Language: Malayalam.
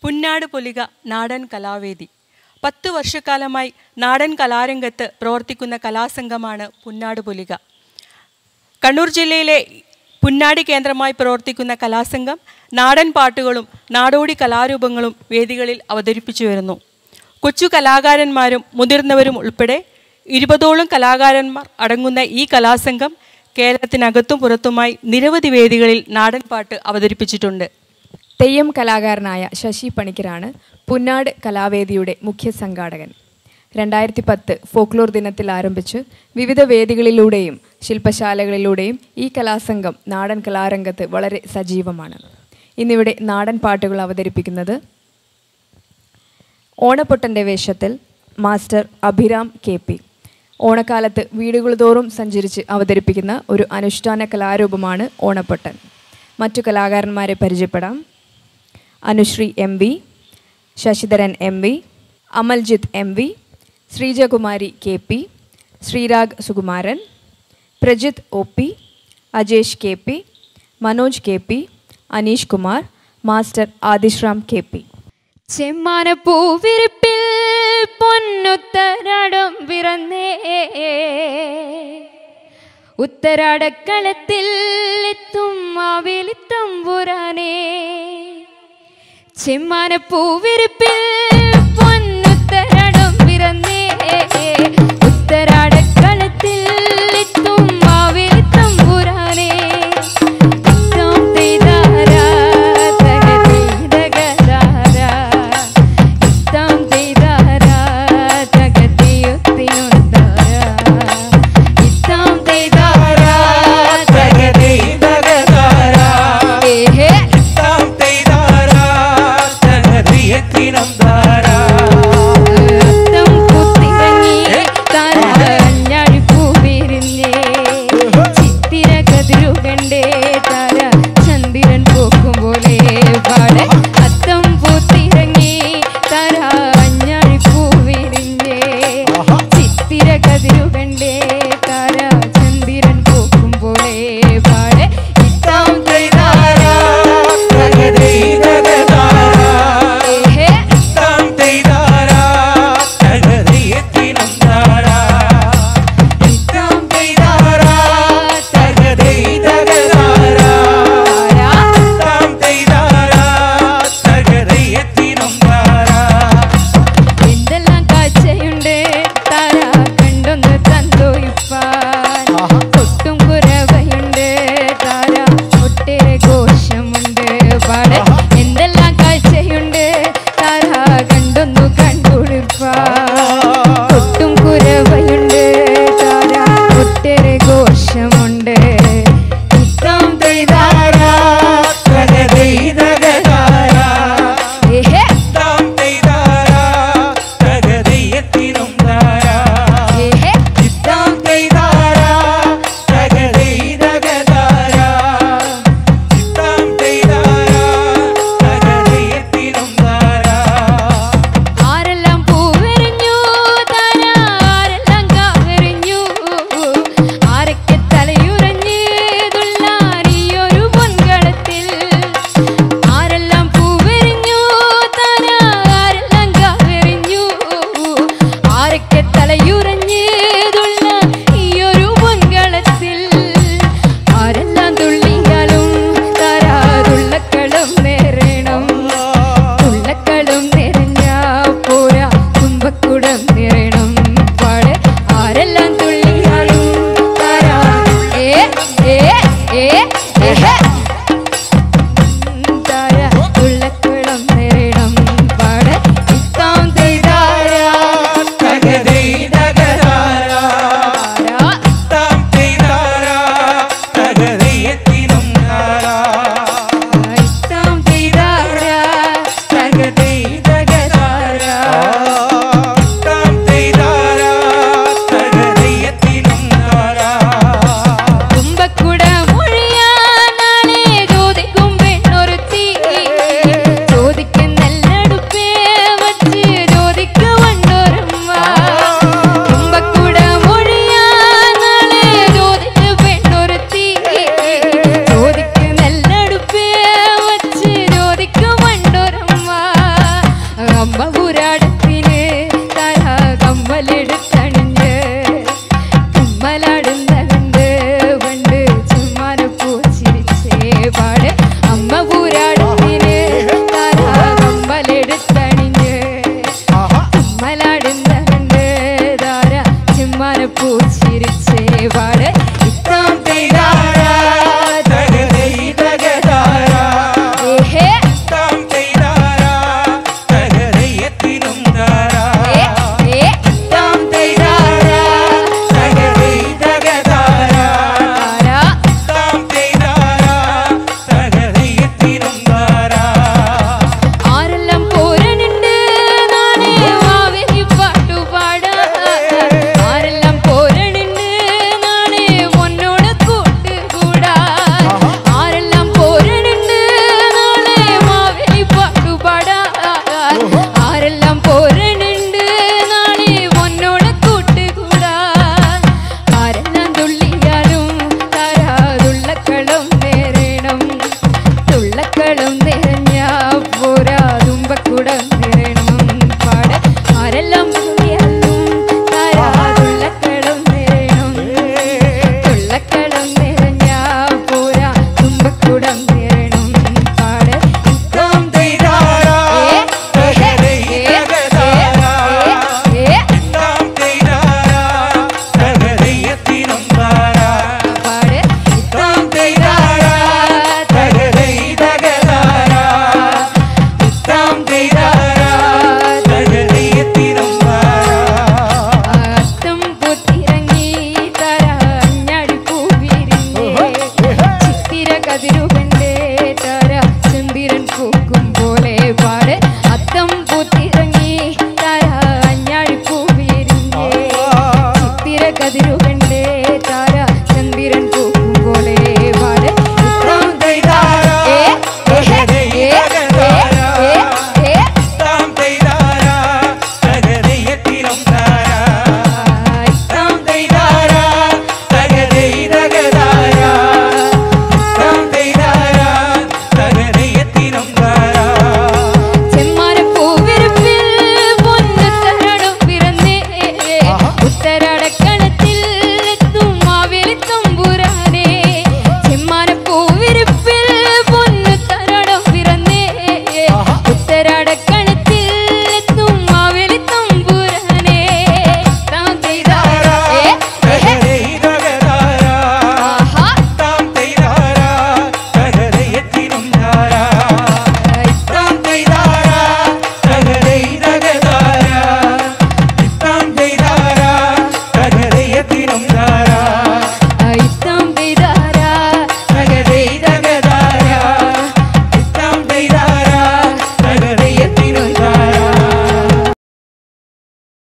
പുന്നാട് പൊലിക നാടൻ കലാവേദി. 10 വർഷക്കാലമായി നാടൻ കലാരംഗത്ത് പ്രവർത്തിക്കുന്ന കലാസംഘമാണ് പുന്നാട് പൊലിക. കണ്ണൂർ ജില്ലയിലെ പുന്നാട് കേന്ദ്രമായി പ്രവർത്തിക്കുന്ന കലാസംഘം നാടൻ പാട്ടുകളും നാടോടി കലാരൂപങ്ങളും വേദികളിൽ അവതരിപ്പിച്ചു വരുന്നു. കൊച്ചു കലാകാരന്മാരും മുതിർന്നവരും ഉൾപ്പെടെ 20ഓളം കലാകാരന്മാർ അടങ്ങുന്ന ഈ കലാസംഘം കേരളത്തിനകത്തും പുറത്തുമായി നിരവധി വേദികളിൽ നാടൻ പാട്ട് അവതരിപ്പിച്ചിട്ടുണ്ട്. തെയ്യം കലാകാരനായ ശശി പണിക്കരാണ് പുന്നാട് കലാവേദിയുടെ മുഖ്യ സംഘാടകൻ. 2010 ഫോക്ലോർ ദിനത്തിൽ ആരംഭിച്ച് വിവിധ വേദികളിലൂടെയും ശില്പശാലകളിലൂടെയും ഈ കലാസംഘം നാടൻ കലാരംഗത്ത് വളരെ സജീവമാണ്. ഇന്നിവിടെ നാടൻ പാട്ടുകൾ അവതരിപ്പിക്കുന്നത് ഓണപ്പൊട്ടൻ്റെ വേഷത്തിൽ മാസ്റ്റർ അഭിരാം KP. ഓണക്കാലത്ത് വീടുകൾ തോറും സഞ്ചരിച്ച് അവതരിപ്പിക്കുന്ന ഒരു അനുഷ്ഠാന കലാരൂപമാണ് ഓണപ്പൊട്ടൻ. മറ്റു കലാകാരന്മാരെ പരിചയപ്പെടാം. Anusree MV, Sasidharan MV, Amaljith MV, Sreejakumari KP, Sreerag Sukumaran, Prajith OP, Ajesh KP, Manoj KP, Aneesh Kumar, master Adishram KP. ചെമ്മാനപ്പൂവിരിപ്പിൽ പൊന്നുത്തരാടം പിറന്നേ, ഉത്തരാടക്കളത്തിൽ എത്തും മാവേലിത്തമ്പുരാനേ. ചെമ്മാനപ്പൂവിരിപ്പിൽ പൊന്നുത്തരാടം പിറന്നേ, ഉത്തരാടക്കളത്തിൽ എത്തും മാവേലിത്തമ്പുരാനേ. Nam അമ്മ ഊരാടത്തിന് തര കമ്മലെടുത്തണിഞ്ഞ് കമ്മലാടുന്ന കണ്ട് പണ്ട് ചുമ്മാന പൂച്ചിരിച്ചേ പാട് അമ്മ ഊരാടത്തിന് തര കമ്മലെടുത്തണിഞ്ഞ് കമ്മലാടുന്ന കണ്ട് താര ചുമ്മാന പൂച്ചിരിച്ചേ പാട് ഇത്താം പെയ്താരാ Data